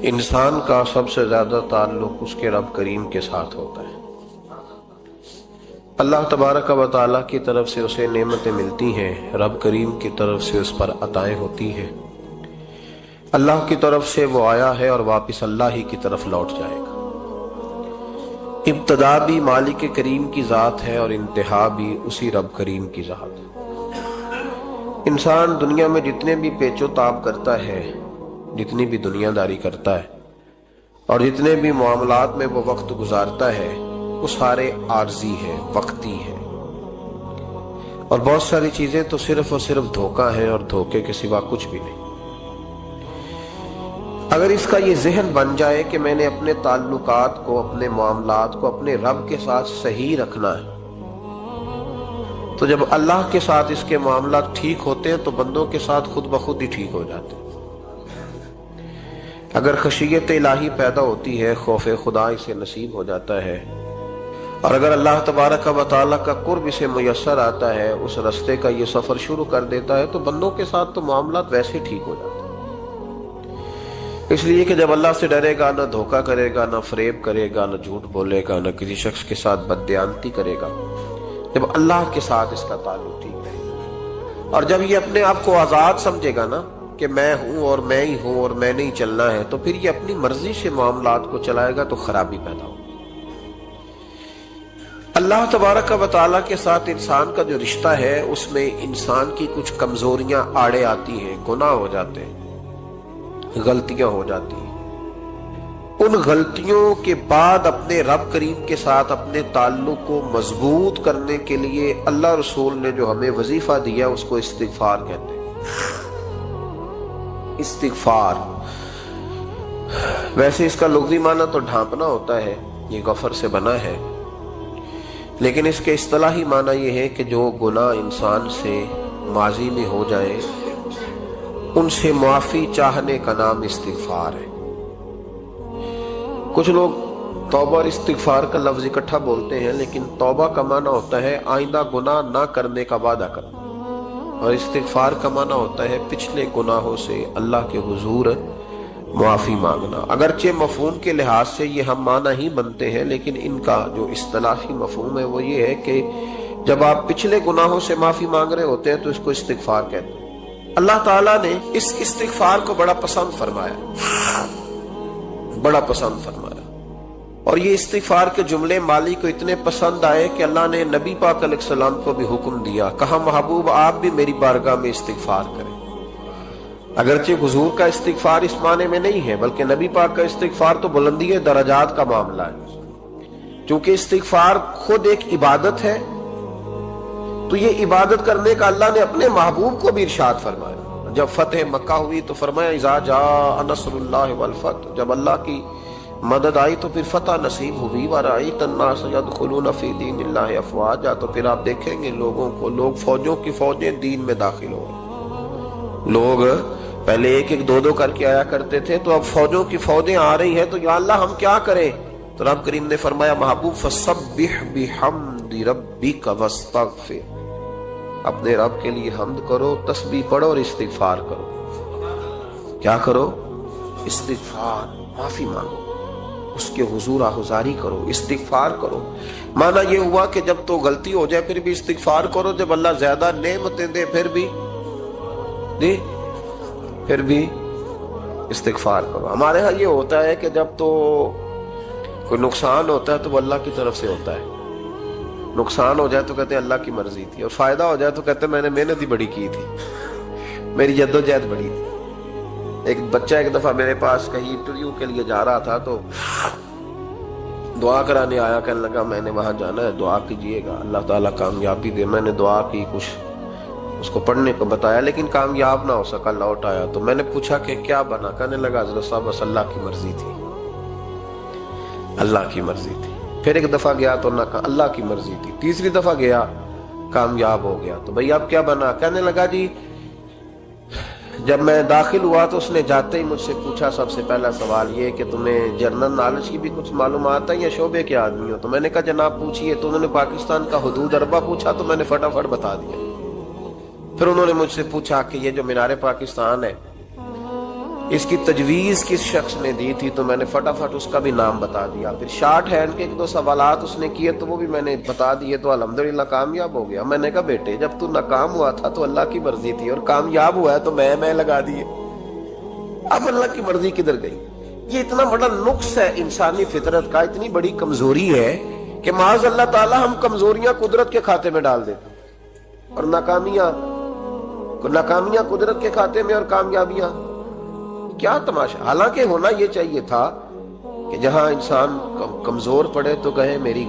انسان کا سب سے زیادہ تعلق اس کے رب کریم کے ساتھ ہوتا ہے۔ اللہ تبارک و تعالیٰ کی طرف سے اسے نعمتیں ملتی ہیں، رب کریم کی طرف سے اس پر عطائیں ہوتی ہیں۔ اللہ کی طرف سے وہ آیا ہے اور واپس اللہ ہی کی طرف لوٹ جائے گا۔ ابتدا بھی مالک کریم کی ذات ہے اور انتہا بھی اسی رب کریم کی ذات ہے۔ انسان دنیا میں جتنے بھی پیچ و تاب کرتا ہے، جتنی بھی دنیا داری کرتا ہے اور جتنے بھی معاملات میں وہ وقت گزارتا ہے، وہ سارے عارضی ہیں، وقتی ہیں، اور بہت ساری چیزیں تو صرف اور صرف دھوکہ ہیں اور دھوکے کے سوا کچھ بھی نہیں۔ اگر اس کا یہ ذہن بن جائے کہ میں نے اپنے تعلقات کو، اپنے معاملات کو اپنے رب کے ساتھ صحیح رکھنا ہے، تو جب اللہ کے ساتھ اس کے معاملات ٹھیک ہوتے ہیں تو بندوں کے ساتھ خود بخود ہی ٹھیک ہو جاتے ہیں۔ اگر خشیت الہی پیدا ہوتی ہے، خوف خدا اسے نصیب ہو جاتا ہے، اور اگر اللہ تبارک و تعالیٰ کا قرب اسے میسر آتا ہے، اس رستے کا یہ سفر شروع کر دیتا ہے، تو بندوں کے ساتھ تو معاملات ویسے ٹھیک ہو جاتے ہیں۔ اس لیے کہ جب اللہ سے ڈرے گا، نہ دھوکہ کرے گا، نہ فریب کرے گا، نہ جھوٹ بولے گا، نہ کسی شخص کے ساتھ بددیانتی کرے گا، جب اللہ کے ساتھ اس کا تعلق ٹھیک ہے، اور جب یہ اپنے آپ کو آزاد سمجھے گا نا کہ میں ہوں اور میں ہی ہوں اور میں نہیں چلنا ہے، تو پھر یہ اپنی مرضی سے معاملات کو چلائے گا تو خرابی پیدا ہوگی۔ اللہ تبارک و تعالیٰ کے ساتھ انسان کا جو رشتہ ہے، اس میں انسان کی کچھ کمزوریاں آڑے آتی ہیں، گناہ ہو جاتے ہیں، غلطیاں ہو جاتی ہیں۔ ان غلطیوں کے بعد اپنے رب کریم کے ساتھ اپنے تعلق کو مضبوط کرنے کے لیے اللہ رسول نے جو ہمیں وظیفہ دیا اس کو استغفار کہتے ہیں۔ استغفار ویسے اس کا لغوی معنی تو ڈھانپنا ہوتا ہے، یہ غفر سے بنا ہے، لیکن اس کے اصطلاحی معنی یہ ہے کہ جو گناہ انسان سے ماضی میں ہو جائے ان سے معافی چاہنے کا نام استغفار ہے۔ کچھ لوگ توبہ اور استغفار کا لفظ اکٹھا بولتے ہیں، لیکن توبہ کا معنی ہوتا ہے آئندہ گناہ نہ کرنے کا وعدہ کرنا، اور استغفار کا معنی ہوتا ہے پچھلے گناہوں سے اللہ کے حضور معافی مانگنا۔ اگرچہ مفہوم کے لحاظ سے یہ ہم معنی ہی بنتے ہیں، لیکن ان کا جو اصطلاحی مفہوم ہے وہ یہ ہے کہ جب آپ پچھلے گناہوں سے معافی مانگ رہے ہوتے ہیں تو اس کو استغفار کہتے ہیں۔ اللہ تعالیٰ نے اس استغفار کو بڑا پسند فرمایا، بڑا پسند فرمایا، اور یہ استغفار کے جملے مالی کو اتنے پسند آئے کہ اللہ نے نبی پاک علیہ السلام کو بھی حکم دیا، کہا محبوب آپ بھی میری بارگاہ میں استغفار کریں۔ اگرچہ حضور کا استغفار اس معنی میں نہیں ہے، بلکہ نبی پاک کا استغفار تو بلندی درجات کا معاملہ ہے۔ چونکہ استغفار خود ایک عبادت ہے، تو یہ عبادت کرنے کا اللہ نے اپنے محبوب کو بھی ارشاد فرمایا۔ جب فتح مکہ ہوئی تو فرمایا اذا جاء نصر اللہ والفتح، جب اللہ کی مدد آئی تو پھر فتح نصیب ہوئی، وَرَأَيْتَ النَّاسَ يَدْخُلُونَ فِي دِينِ اللَّهِ أَفْوَاجًا، تو پھر آپ دیکھیں گے لوگوں کو، لوگ فوجوں کی فوجیں دین میں داخل ہو رہے۔ لوگ پہلے ایک ایک دو دو کر کے آیا کرتے تھے، تو اب فوجوں کی فوجیں آ رہی ہیں، تو یا اللہ ہم کیا کریں؟ تو رب کریم نے فرمایا محبوب فَسَبِّحْ بِحَمْدِ رَبِّكَ وَاسْتَغْفِرْ، اپنے رب کے لیے حمد کرو، تسبیح پڑھو اور استغفار کرو۔ کیا کرو؟ استغفار، معافی مانگو، اس کے حضور آہذاری کرو، استغفار کرو۔ معنی یہ ہوا کہ جب تو غلطی ہو جائے پھر بھی استغفار کرو، جب اللہ زیادہ نعمتیں دے پھر بھی استغفار کرو۔ ہمارے ہاں یہ ہوتا ہے کہ جب تو کوئی نقصان ہوتا ہے تو وہ اللہ کی طرف سے ہوتا ہے، نقصان ہو جائے تو کہتے ہیں اللہ کی مرضی تھی، اور فائدہ ہو جائے تو کہتے ہیں میں نے محنت ہی بڑی کی تھی، میری جدوجہد بڑی تھی۔ ایک بچہ ایک دفعہ میرے پاس کہیں انٹرویو کے لیے جا رہا تھا، تو دعا کرانے آیا، کہنے لگا میں نے وہاں جانا ہے، دعا کیجئے گا اللہ تعالیٰ کامیابی دے۔ میں نے دعا کی، کچھ اس کو پڑھنے کو بتایا، لیکن کامیاب نہ ہو سکا، لوٹ آیا۔ تو میں نے پوچھا کہ کیا بنا؟ کہنے لگا حضرت صاحب بس اللہ کی مرضی تھی، اللہ کی مرضی تھی۔ پھر ایک دفعہ گیا تو نہ کہا اللہ کی مرضی تھی، تیسری دفعہ گیا کامیاب ہو گیا۔ تو بھئی اب کیا بنا؟ کہنے لگا جی جب میں داخل ہوا تو اس نے جاتے ہی مجھ سے پوچھا سب سے پہلا سوال یہ کہ تمہیں جنرل نالج کی بھی کچھ معلومات ہے یا شعبے کے آدمی ہو؟ تو میں نے کہا جناب پوچھئے۔ تو انہوں نے پاکستان کا حدود اربہ پوچھا تو میں نے فٹافٹ بتا دیا۔ پھر انہوں نے مجھ سے پوچھا کہ یہ جو مینار پاکستان ہے اس کی تجویز کس شخص نے دی تھی تو میں نے فٹافٹ اس کا بھی نام بتا دیا. پھر شارٹ ہینڈ کے ایک دو سوالات اس نے کیے تو وہ بھی میں نے بتا دیے تو الحمدللہ کامیاب ہو گیا. میں نے کہا بیٹے جب تو ناکام ہوا تھا تو اللہ کی مرضی تھی اور کامیاب ہوا ہے تو میں لگا دیے. اب اللہ کی مرضی کدھر گئی؟ یہ اتنا بڑا نقص ہے انسانی فطرت کا, اتنی بڑی کمزوری ہے کہ معاذ اللہ تعالی ہم کمزوریاں قدرت کے کھاتے میں ڈال دیتے اور ناکامیاں قدرت کے کھاتے میں اور کامیابیاں. کیا تماشا. حالانکہ ہونا یہ چاہیے تھا کہ جہاں انسان کمزور پڑے تو کہے میری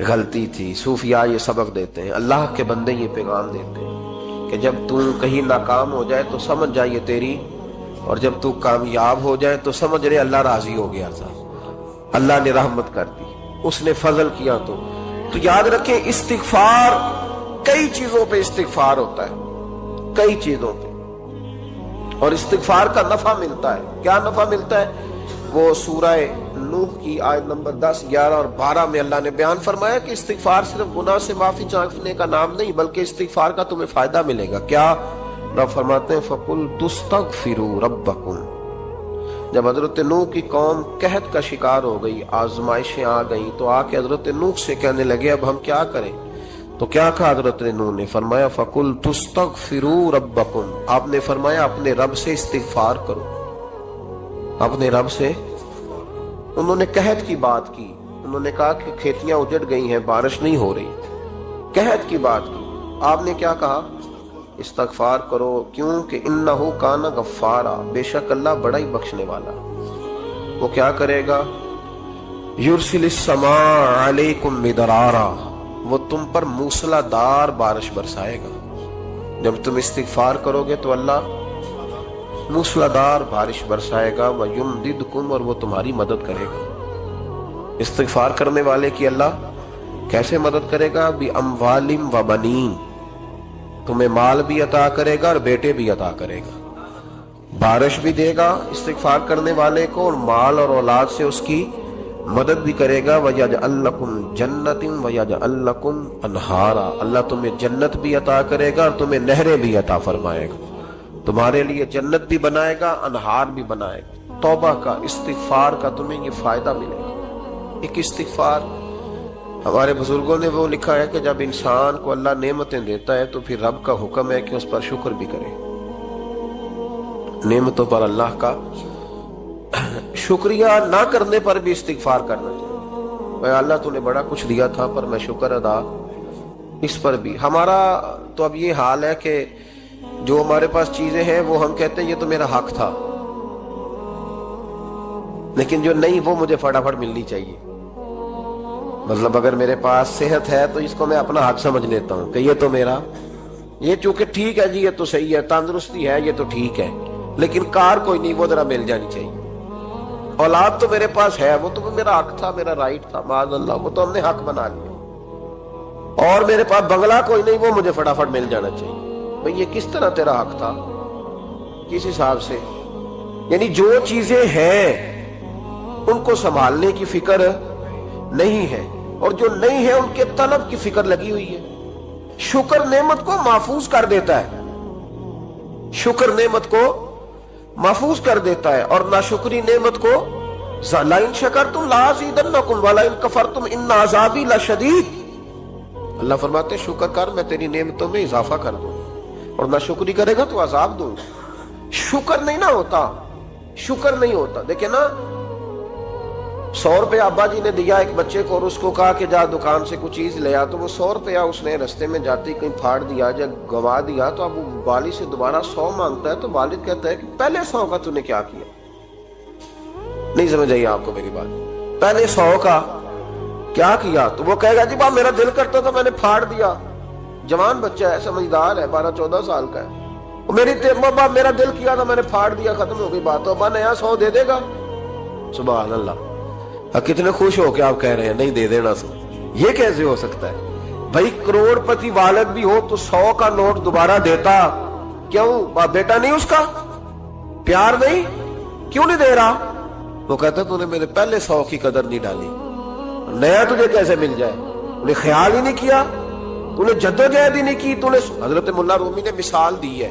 غلطی تھی. صوفیاء یہ سبق دیتے ہیں, اللہ کے بندے یہ پیغام دیتے ہیں کہ جب تو کہیں ناکام ہو جائے تو سمجھ جائے تیری, اور جب تو کامیاب ہو جائے تو سمجھ رہے اللہ راضی ہو گیا تھا, اللہ نے رحمت کر دی, اس نے فضل کیا. تو یاد رکھیں استغفار, کئی چیزوں پہ استغفار ہوتا ہے, کئی چیزوں پہ, اور استغفار کا نفع ملتا ہے. کیا نفع ملتا ہے؟ وہ سورہ نوح کی آیت نمبر 10, 11 اور 12 میں اللہ نے بیان فرمایا کہ استغفار صرف گناہ سے معافی چاہنے کا نام نہیں بلکہ استغفار کا تمہیں فائدہ ملے گا. کیا؟ رب فرماتے ہیں فَقُلْتُ اسْتَغْفِرُوا رَبَّكُمْ. جب حضرت نوح کی قوم قحط کا شکار ہو گئی, آزمائشیں آ گئیں, تو آ کے حضرت نوح سے کہنے لگے اب ہم کیا کریں؟ تو کیا کہا حضرت نوح نے؟ فرمایا فَقُلْتُ اسْتَغْفِرُوا رَبَّكُمْ. آپ نے فرمایا اپنے رب سے استغفار کرو, اپنے رب سے. انہوں نے قحط کی بات کی, انہوں نے کہا کہ کھیتیاں اجڑ گئی ہیں, بارش نہیں ہو رہی, قحط کی بات کی. آپ نے کیا کہا؟ استغفار کرو. کیوں کہ انہو کان غفارا, بے شک اللہ بڑا ہی بخشنے والا. وہ کیا کرے گا؟ یرسل السماء علیکم مدرارا, وہ تم پر موسلا دار بارش برسائے گا. جب تم استغفار کرو گے تو اللہ موسلا دار بارش برسائے گا. وَيُمْدِدْكُمْ, اور وہ تمہاری مدد کرے گا. استغفار کرنے والے کی اللہ کیسے مدد کرے گا؟ بِأَمْوَالٍ وَبَنِينَ, تمہیں مال بھی عطا کرے گا اور بیٹے بھی عطا کرے گا. بارش بھی دے گا استغفار کرنے والے کو, اور مال اور اولاد سے اس کی مدد بھی کرے گا. وَيَجْعَلْ لَكُمْ جَنَّةٍ وَيَجْعَلْ لَكُمْ أَنْهَارًا, اللہ تمہیں جنت بھی عطا کرے گا اور تمہیں نہریں بھی عطا فرمائے گا. تمہارے لیے جنت بھی بنائے گا, انہار بھی بنائے گا. توبہ کا, استغفار کا تمہیں یہ فائدہ ملے گا. ایک استغفار, ہمارے بزرگوں نے وہ لکھا ہے کہ جب انسان کو اللہ نعمتیں دیتا ہے تو پھر رب کا حکم ہے کہ اس پر شکر بھی کرے. نعمتوں پر اللہ کا شکریہ نہ کرنے پر بھی استغفار کرنا چاہیے. اے اللہ تو نے بڑا کچھ دیا تھا پر میں شکر ادا اس پر بھی. ہمارا تو اب یہ حال ہے کہ جو ہمارے پاس چیزیں ہیں وہ ہم کہتے ہیں یہ تو میرا حق تھا, لیکن جو نہیں وہ مجھے فٹافٹ ملنی چاہیے. مطلب اگر میرے پاس صحت ہے تو اس کو میں اپنا حق سمجھ لیتا ہوں کہ یہ تو میرا, یہ چونکہ ٹھیک ہے جی, یہ تو صحیح ہے, تندرستی ہے, یہ تو ٹھیک ہے, لیکن کار کوئی نہیں, وہ ذرا مل جانی چاہیے. اولاد تو میرے پاس ہے, وہ تو میرا حق تھا, میرا رائٹ تھا, معاذ اللہ وہ تو ہم نے حق بنا لیا. اور میرے پاس بنگلہ کوئی نہیں, وہ مجھے فٹافٹ مل جانا چاہیے. بھئی یہ کس طرح تیرا حق تھا, کس حساب سے؟ یعنی جو چیزیں ہیں ان کو سنبھالنے کی فکر نہیں ہے, اور جو نہیں ہے ان کے طلب کی فکر لگی ہوئی ہے. شکر نعمت کو محفوظ کر دیتا ہے, شکر نعمت کو محفوظ کر دیتا ہے, اور ناشکری نعمت کو لَئِن شَكَرْتُمْ لَأَزِيدَنَّكُمْ وَلَئِن كَفَرْتُمْ إِنَّ عَذَابِي لَشَدِيدٌ. اللہ فرماتے ہیں شکر کر, میں تیری نعمتوں میں اضافہ کر دوں, اور ناشکری کرے گا تو عذاب دوں. شکر نہیں نہ ہوتا, شکر نہیں ہوتا. دیکھیں نا, 100 روپے ابا جی نے دیا ایک بچے کو اور اس کو کہا کہ جا دکان سے کچھ چیز لے آ, تو وہ 100 روپیہ اس نے رستے میں جاتے کہیں پھاڑ دیا, جب گوا دیا تو اب وہ والد سے دوبارہ 100 مانگتا ہے, تو والد کہتا ہے کہ پہلے 100 کا تو نے کیا کیا؟ نہیں سمجھ آئی آپ کو میری بات؟ پہلے 100 کا کیا کیا؟ تو وہ کہے گا جی باپ میرا دل کرتا تھا میں نے پھاڑ دیا. جوان بچہ ہے, سمجھدار ہے, 12-14 سال کا ہے, باپ میرا دل کیا تھا میں نے پھاڑ دیا, ختم ہو گئی بات. تو ابا نیا 100 دے دے گا. سبحان اللہ, کتنے خوش ہو کے آپ کہہ رہے ہیں نہیں دے دینا 100. یہ کیسے ہو سکتا ہے بھائی؟ کروڑ پتی والد بھی ہو تو 100 کا نوٹ دوبارہ دیتا کیوں؟ بیٹا نہیں اس کا, پیار نہیں, کیوں نہیں دے رہا؟ وہ کہتا تو نے میرے پہلے 100 کی قدر نہیں ڈالی, نیا تجھے کیسے مل جائے؟ انہیں خیال ہی نہیں کیا, تو نے جدوجہد ہی نہیں کی. تو نے, حضرت مولا رومی نے مثال دی ہے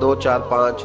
2 4 5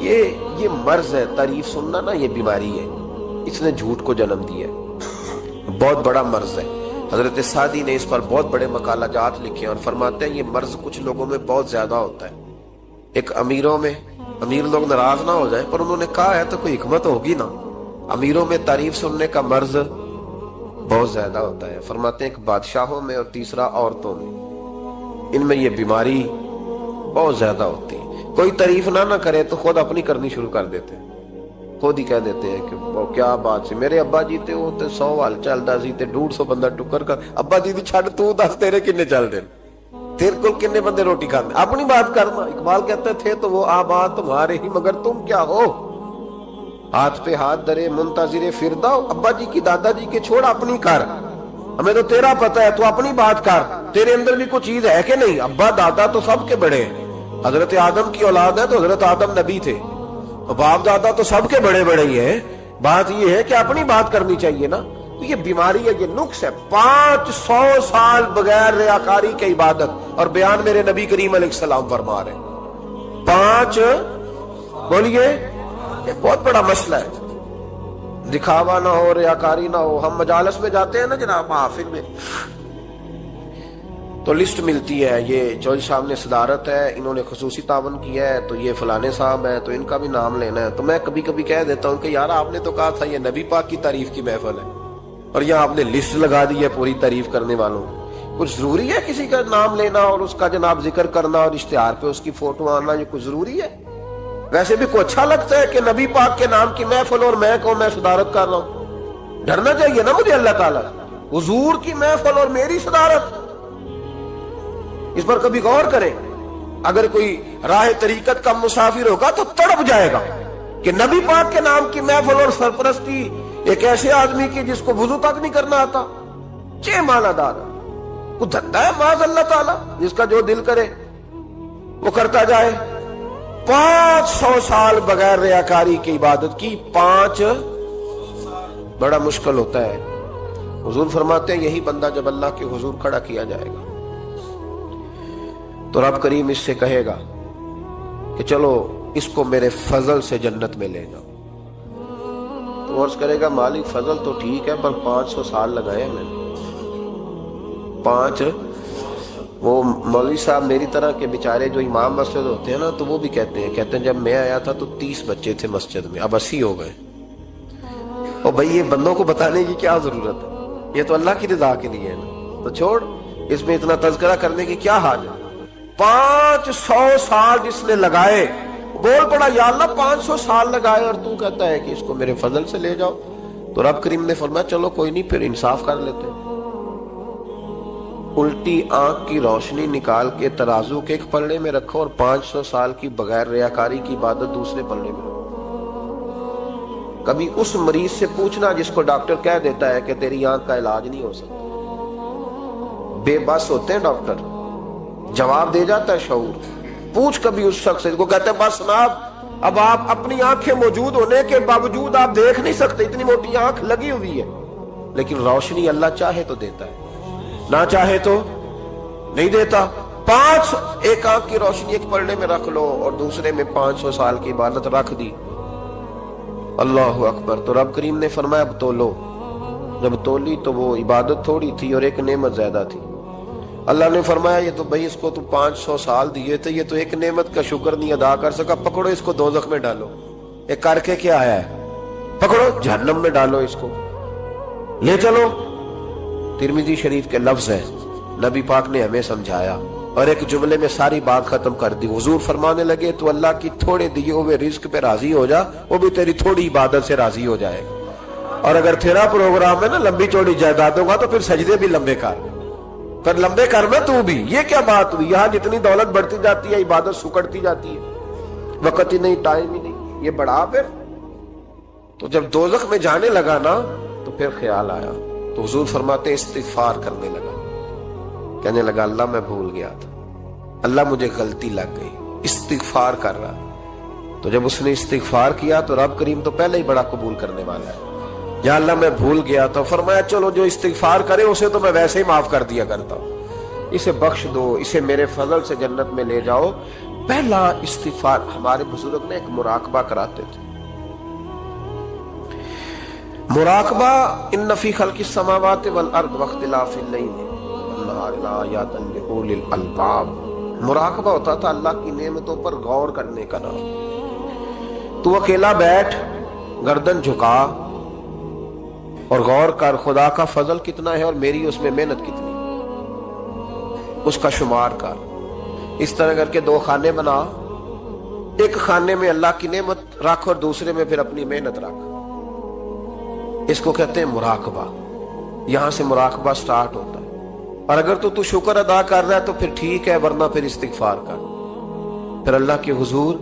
یہ مرض ہے، تعریف سننا نا یہ بیماری ہے، اس نے جھوٹ کو جنم دیا ہے، بہت بڑا مرض ہے۔ حضرت سعدی نے اس پر بہت بڑے مقالہ جات لکھے اور فرماتے ہیں یہ مرض کچھ لوگوں میں بہت زیادہ ہوتا ہے۔ ایک امیروں میں، امیر لوگ ناراض نہ ہو جائیں پر انہوں نے کہا ہے تو کوئی حکمت ہوگی نا، امیروں میں تعریف سننے کا مرض بہت زیادہ ہوتا ہے۔ فرماتے ہیں ایک بادشاہوں میں اور تیسرا عورتوں میں، ان میں یہ بیماری بہت زیادہ ہوتی ہے۔ کوئی تعریف نہ کرے تو خود اپنی کرنی شروع کر دیتے ہیں، خود ہی کہہ دیتے ہیں کہ وہ کیا بات سی، میرے ابا جی تے وہ تے 100 وال چلدا سی تے 150 بندہ ٹکر کر، ابا جی دی چھڑ تو دس تیرے کنے چل دے، تیرے کو کنے بندے روٹی کھانے، اپنی بات کرنا۔ اقبال کہتے تھے تو وہ آباد تمہارے ہی مگر تم کیا ہو، ہاتھ پہ ہاتھ درے منتظر فردہ، ابا جی کی دادا جی کے چھوڑ اپنی کر، ہمیں تو تیرا پتہ ہے تو اپنی بات کر، تیرے اندر بھی کوئی چیز ہے کہ نہیں۔ ابا دادا تو سب کے بڑے ہیں، حضرت آدم کی اولاد ہے تو حضرت آدم نبی تھے، باپ دادا تو سب کے بڑے بڑے ہی ہیں، بات یہ ہے کہ اپنی بات کرنی چاہیے نا۔ تو یہ بیماری ہے، یہ نقص ہے۔ 500 سال بغیر ریاکاری کی عبادت، اور بیان میرے نبی کریم علیہ السلام فرما رہے ہیں 5، بولیے، یہ بہت بڑا مسئلہ ہے، دکھاوا نہ ہو، ریاکاری نہ ہو۔ ہم مجالس میں جاتے ہیں نا جناب، محافل میں تو لسٹ ملتی ہے، یہ چودھری صاحب نے صدارت ہے، انہوں نے خصوصی تعاون کیا ہے، تو یہ فلانے صاحب ہے تو ان کا بھی نام لینا ہے۔ تو میں کبھی کبھی کہہ دیتا ہوں کہ یار آپ نے تو کہا تھا یہ نبی پاک کی تعریف کی محفل ہے، اور یہاں آپ نے لسٹ لگا دی ہے پوری تعریف کرنے والوں۔ کچھ ضروری ہے کسی کا نام لینا اور اس کا جناب ذکر کرنا اور اشتہار پہ اس کی فوٹو آنا، یہ کچھ ضروری ہے؟ ویسے بھی کوئی اچھا لگتا ہے کہ نبی پاک کے نام کی محفل اور میں کہوں میں صدارت کر رہا ہوں؟ ڈرنا چاہیے نا مجھے اللہ تعالیٰ، حضور کی محفل اور میری صدارت، اس پر کبھی غور کریں۔ اگر کوئی راہ طریقت کا مسافر ہوگا تو تڑپ جائے گا کہ نبی پاک کے نام کی محفل اور سرپرستی ایک ایسے آدمی کی جس کو وضو تک نہیں کرنا آتا، چھ مالا دار، وہ دھندا ہے معاذ اللہ تعالیٰ، جس کا جو دل کرے وہ کرتا جائے۔ 500 سال بغیر ریاکاری کی عبادت کی، 5 بڑا مشکل ہوتا ہے۔ حضور فرماتے ہیں یہی بندہ جب اللہ کے حضور کھڑا کیا جائے گا تو رب کریم اس سے کہے گا کہ چلو اس کو میرے فضل سے جنت میں لے جاؤ۔ تو عرض کرے گا مالک فضل تو ٹھیک ہے پر 500 سال لگائے میں نے، 5۔ وہ مولوی صاحب میری طرح کے بیچارے جو امام مسجد ہوتے ہیں نا تو وہ بھی کہتے ہیں جب میں آیا تھا تو 30 بچے تھے مسجد میں، اب 80 ہو گئے۔ اور بھائی یہ بندوں کو بتانے کی کیا ضرورت ہے، یہ تو اللہ کی رضا کے لیے ہے نا، تو چھوڑ اس میں اتنا تذکرہ کرنے کی کیا حاجت ہے۔ 500 سال جس نے لگائے، بول پڑا یا اللہ 500 سال لگائے اور تو کہتا ہے کہ اس کو میرے فضل سے لے جاؤ۔ تو رب کریم نے فرمایا چلو کوئی نہیں، پھر انصاف کر لیتے ہیں، الٹی آنکھ کی روشنی نکال کے ترازو کے ایک پلڑے میں رکھو اور 500 سال کی بغیر ریاکاری کی عبادت دوسرے پلڑے میں رکھو۔ کبھی اس مریض سے پوچھنا جس کو ڈاکٹر کہہ دیتا ہے کہ تیری آنکھ کا علاج نہیں ہو سکتا، بے بس ہوتے ہیں ڈاکٹر، جواب دے جاتا ہے شعور۔ پوچھ کبھی اس شخص کو، کہتے ہیں بس جناب اب آپ اپنی آنکھیں موجود ہونے کے باوجود آپ دیکھ نہیں سکتے، اتنی موٹی آنکھ لگی ہوئی ہے، لیکن روشنی اللہ چاہے تو دیتا ہے، نہ چاہے تو نہیں دیتا۔ 5 ایک آنکھ کی روشنی ایک پلڑے میں رکھ لو اور دوسرے میں 500 سال کی عبادت رکھ دی، اللہ اکبر۔ تو رب کریم نے فرمایا اب تولو، جب تولی تو وہ عبادت تھوڑی تھی اور ایک نعمت زیادہ تھی۔ اللہ نے فرمایا یہ تو بھائی اس کو تو 500 سال دیے تھے، یہ تو ایک نعمت کا شکر نہیں ادا کر سکا، پکڑو اس کو دوزخ میں ڈالو۔ ایک کر کے کیا آیا ہے، پکڑو جہنم میں ڈالو، اس کو لے چلو۔ ترمذی شریف کے لفظ ہیں، نبی پاک نے ہمیں سمجھایا اور ایک جملے میں ساری بات ختم کر دی۔ حضور فرمانے لگے تو اللہ کی تھوڑے دیے ہوئے رزق پہ راضی ہو جا، وہ بھی تیری تھوڑی عبادت سے راضی ہو جائے گا۔ اور اگر تیرا پروگرام ہے نا لمبی چوڑی جائیدادوں کا تو پھر سجدے بھی لمبے کر، پھر لمبے کرنا تو بھی۔ یہ کیا بات ہوئی، یہاں جتنی دولت بڑھتی جاتی ہے عبادت سکڑتی جاتی ہے، وقت ہی نہیں، ٹائم ہی نہیں، یہ بڑھا پھر۔ تو جب دوزخ میں جانے لگا نا تو پھر خیال آیا، تو حضور فرماتے استغفار کرنے لگا، کہنے لگا اللہ میں بھول گیا تھا، اللہ مجھے غلطی لگ گئی، استغفار کر رہا۔ تو جب اس نے استغفار کیا تو رب کریم تو پہلے ہی بڑا قبول کرنے والا ہے، یا اللہ میں بھول گیا تو فرمایا چلو جو استغفار کرے اسے تو میں ویسے ہی معاف کر دیا کرتا ہوں، اسے بخش دو، اسے میرے فضل سے جنت میں لے جاؤ۔ پہلا استغفار ہمارے بزرگ نے ایک مراقبہ کراتے تھے. مراقبہ ان فی خلق السماوات والارض واختلاف اللیل والنہار لآیات لأولی الالباب. مراقبہ ہوتا تھا اللہ کی نعمتوں پر غور کرنے کا نام. تو اکیلا بیٹھ، گردن جھکا اور غور کر خدا کا فضل کتنا ہے اور میری اس میں محنت کتنی، اس کا شمار کر. اس طرح کر کے 2 خانے بنا، ایک خانے میں اللہ کی نعمت رکھ اور دوسرے میں پھر اپنی محنت رکھ. اس کو کہتے ہیں مراقبہ. یہاں سے مراقبہ سٹارٹ ہوتا ہے. اور اگر تو شکر ادا کر رہا ہے تو پھر ٹھیک ہے، ورنہ پھر استغفار کر، پھر اللہ کے حضور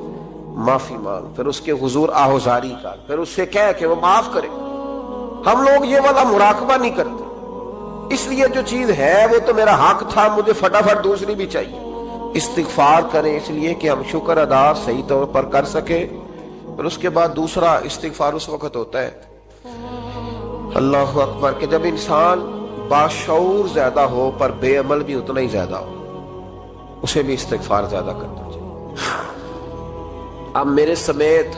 معافی مانگ، پھر اس کے حضور آہوزاری کر، پھر اس سے کہہ کہ وہ معاف کرے. ہم لوگ یہ والا مراقبہ نہیں کرتے، اس لیے جو چیز ہے وہ تو میرا حق تھا، مجھے فٹافٹ دوسری بھی چاہیے. استغفار کریں اس لیے کہ ہم شکر ادا صحیح طور پر کر سکے. اور اس کے بعد دوسرا استغفار اس وقت ہوتا ہے اللہ اکبر کہ جب انسان باشعور زیادہ ہو پر بے عمل بھی اتنا ہی زیادہ ہو، اسے بھی استغفار زیادہ کرنا چاہیے. اب میرے سمیت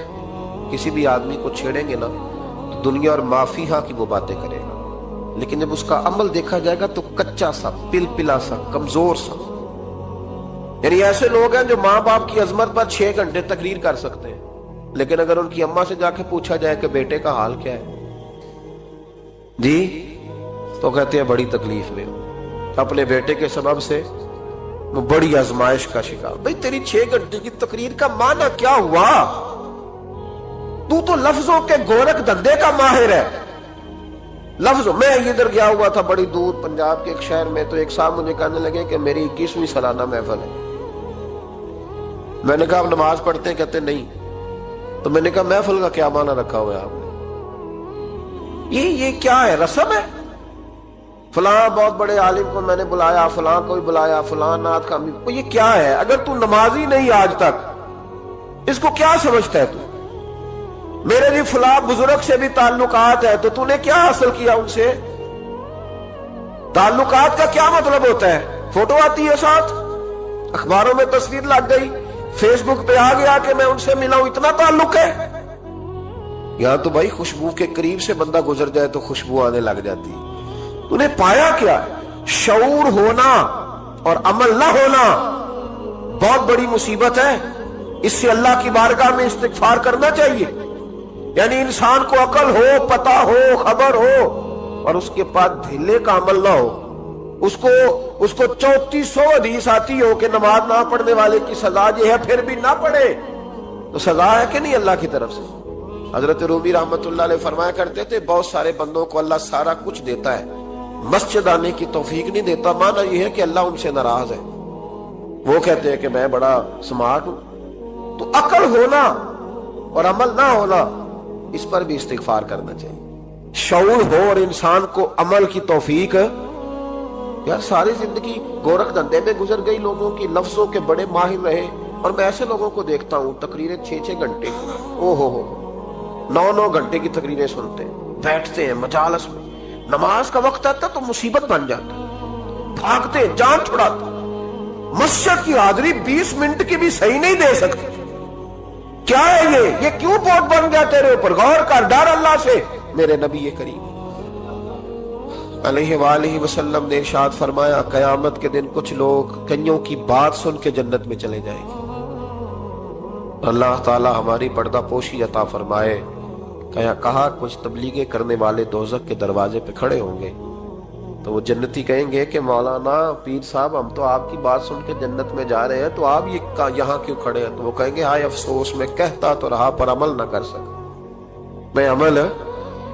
کسی بھی آدمی کو چھیڑیں گے نا تو دنیا اور مافیہ کی وہ باتیں کرے گا، لیکن جب اس کا عمل دیکھا جائے گا تو کچا سا، پلپلا سا، کمزور سا. یعنی ایسے لوگ ہیں جو ماں باپ کی عظمت پر 6 گھنٹے تقریر کر سکتے ہیں، لیکن اگر ان کی اماں سے جا کے پوچھا جائے کہ بیٹے کا حال کیا ہے جی، تو کہتے ہیں بڑی تکلیف میں ہوں، اپنے بیٹے کے سبب سے وہ بڑی آزمائش کا شکار. بھئی تیری 6 گھنٹے کی تقریر کا معنی کیا ہوا؟ تو لفظوں کے گورکھ دھندے کا ماہر ہے. لفظوں میں ادھر گیا ہوا تھا بڑی دور پنجاب کے ایک شہر میں، تو ایک صاحب مجھے کہنے لگے کہ میری 21ویں سالانہ محفل ہے. میں نے کہا آپ نماز پڑھتے ہیں؟ کہتے نہیں. تو میں نے کہا محفل کا کیا معنی رکھا ہوا ہے آپ نے؟ یہ کیا ہے؟ رسم ہے؟ فلاں بہت بڑے عالم کو میں نے بلایا، فلاں کوئی بلایا، فلاں نعت کا. یہ کیا ہے؟ اگر تو نمازی نہیں آج تک، اس کو کیا سمجھتا ہے تو؟ میرے بھی فلاں بزرگ سے بھی تعلقات ہے، تو نے کیا حاصل کیا ان سے؟ تعلقات کا کیا مطلب ہوتا ہے؟ فوٹو آتی ہے ساتھ، اخباروں میں تصویر لگ گئی، فیس بک پہ آ گیا کہ میں ان سے ملا ہوں، اتنا تعلق ہے؟ یہاں تو بھائی خوشبو کے قریب سے بندہ گزر جائے تو خوشبو آنے لگ جاتی. انہیں پایا کیا؟ شعور ہونا اور عمل نہ ہونا بہت بڑی مصیبت ہے. اس سے اللہ کی بارگاہ میں استغفار کرنا چاہیے. یعنی انسان کو عقل ہو، پتہ ہو، خبر ہو، اور اس کے پاس دھیلے کا عمل نہ ہو. اس کو 3400 حدیث آتی ہو کہ نماز نہ پڑھنے والے کی سزا یہ ہے، پھر بھی نہ پڑھے تو سزا ہے کہ نہیں اللہ کی طرف سے؟ حضرت رومی رحمت اللہ علیہ فرمایا کرتے تھے بہت سارے بندوں کو اللہ سارا کچھ دیتا ہے، مسجد آنے کی توفیق نہیں دیتا. معنی یہ ہے کہ اللہ ان سے ناراض ہے. وہ کہتے ہیں کہ میں بڑا سمارٹ ہوں. تو عقل ہونا اور عمل نہ ہونا، اس پر بھی استغفار کرنا چاہیے. شعور ہو اور انسان کو عمل کی توفیق. یار ساری زندگی گورکھ دھندے میں گزر گئی لوگوں کی، لفظوں کے بڑے ماہر رہے، اور میں ایسے لوگوں کو دیکھتا ہوں تقریریں 6 گھنٹے، او ہو 9 گھنٹے کی تقریریں سنتے ہیں، بیٹھتے ہیں مجالس میں. نماز کا وقت آتا تو مصیبت بن جاتا، بھاگتے جان چھڑاتے. مسجد کی حاضری 20 منٹ کی بھی صحیح نہیں دے سکتے. کیا ہے یہ کیوں بوجھ بن گیا تیرے اوپر؟ غور کر، ڈر اللہ سے. میرے نبی کریم علیہ وآلہ وسلم نے ارشاد فرمایا قیامت کے دن کچھ لوگ کئیوں کی بات سن کے جنت میں چلے جائیں گے. اللہ تعالی ہماری پردہ پوشی عطا فرمائے. کہا کچھ تبلیغیں کرنے والے دوزخ کے دروازے پہ کھڑے ہوں گے تو وہ جنتی کہیں گے کہ مولانا پیر صاحب ہم تو آپ کی بات سن کے جنت میں جا رہے ہیں، تو آپ یہاں کیوں کھڑے ہیں؟ تو وہ کہیں گے ہائے افسوس، میں کہتا تو رہا پر عمل نہ کر سکا. میں عمل،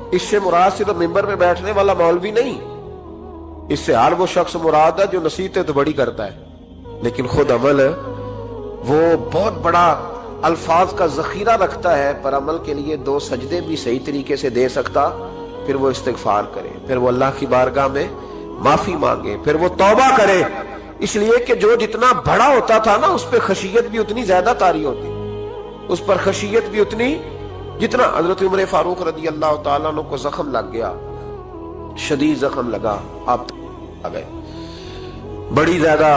اس سے مراد صرف ممبر میں بیٹھنے والا مولوی نہیں، اس سے ہر وہ شخص مراد ہے جو نصیحتیں تو بڑی کرتا ہے لیکن خود عمل وہ بہت بڑا الفاظ کا ذخیرہ رکھتا ہے، پر عمل کے لیے 2 سجدے بھی صحیح طریقے سے دے سکتا. پھر وہ استغفار کرے، پھر وہ اللہ کی بارگاہ میں معافی مانگے، پھر وہ توبہ کرے. اس لیے کہ جو جتنا بڑا ہوتا تھا نا، اس پہ خشیت بھی اتنی زیادہ طاری ہوتی، اس پر خشیت بھی اتنی جتنا. حضرت عمر فاروق رضی اللہ تعالیٰ عنہ کو زخم لگ گیا، شدید زخم لگا، آپ آ گئے، بڑی زیادہ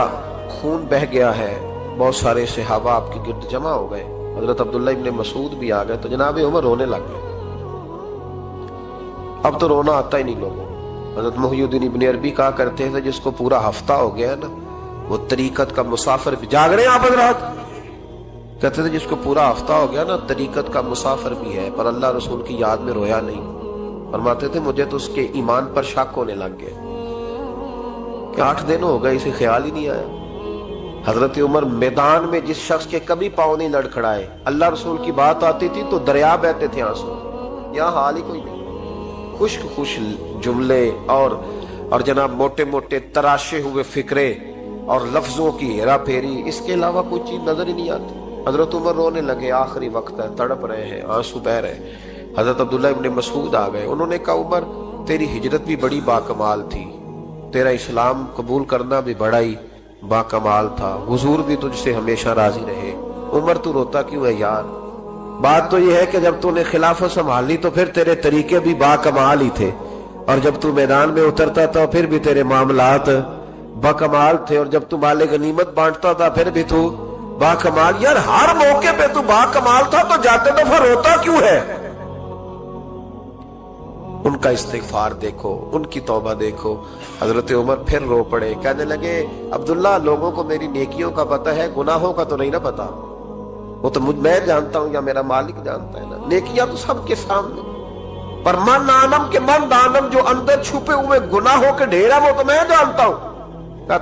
خون بہ گیا ہے، بہت سارے صحابہ آپ کے گرد جمع ہو گئے، حضرت عبداللہ ابن مسعود بھی آ گئے، تو جناب عمر رونے لگ گئے۔ اب تو رونا آتا ہی نہیں لوگوں۔ حضرت محی الدین ابن عربی کہا کرتے تھے جس کو پورا ہفتہ ہو گیا نا وہ طریقت کا مسافر بھی، جاگ رہے ہیں آپ حضرات؟ کہتے تھے جس کو پورا ہفتہ ہو گیا نا طریقت کا مسافر بھی ہے، پر اللہ رسول کی یاد میں رویا نہیں۔ فرماتے تھے مجھے تو اس کے ایمان پر شک ہونے لگ گیا کہ 8 دن ہو گئے اسے خیال ہی نہیں آیا۔ حضرت عمر میدان میں جس شخص کے کبھی پاؤں نہیں لڑکھڑائے، اللہ رسول کی بات آتی تھی تو دریا بہتے تھے آنسو، یہاں حال ہی کوئی نہیں۔ خشک خشک جملے اور جناب موٹے موٹے تراشے ہوئے فکرے اور لفظوں کی ہیرا پھیری، اس کے علاوہ کوئی چیز نظر ہی نہیں آتی۔ حضرت عمر رونے لگے، آخری وقت ہے، تڑپ رہے ہیں، آنسو بہ رہے۔ حضرت عبداللہ ابن مسعود آ گئے، انہوں نے کہا عمر تیری ہجرت بھی بڑی باکمال تھی، تیرا اسلام قبول کرنا بھی بڑا ہی باکمال تھا، حضور بھی تجھ سے ہمیشہ راضی رہے۔ عمر تو روتا کیوں ہے یار؟ بات تو یہ ہے کہ جب تو نے خلافت سنبھالی تو پھر تیرے طریقے بھی باکمال ہی تھے، اور جب تو میدان میں اترتا تھا پھر بھی تیرے معاملات باکمال تھے، اور جب تو مال غنیمت بانٹتا تھا پھر بھی تو باکمال۔ یار ہر موقع پہ تو باکمال تھا تو جاتے دفعہ روتا کیوں ہے؟ ان کا استغفار دیکھو، ان کی توبہ دیکھو۔ حضرت عمر پھر رو پڑے، کہنے لگے عبداللہ لوگوں کو میری نیکیوں کا پتہ ہے، گناہوں کا تو نہیں نا پتہ، وہ تو میں جانتا ہوں یا میرا مالک جانتا ہے نا، نیکیاں تو سب کے سامنے، پر من آنم کے من دانم جو اندر چھپے ہوئے گناہوں کے ڈھیر ہے وہ تو میں جانتا ہوں۔ کہا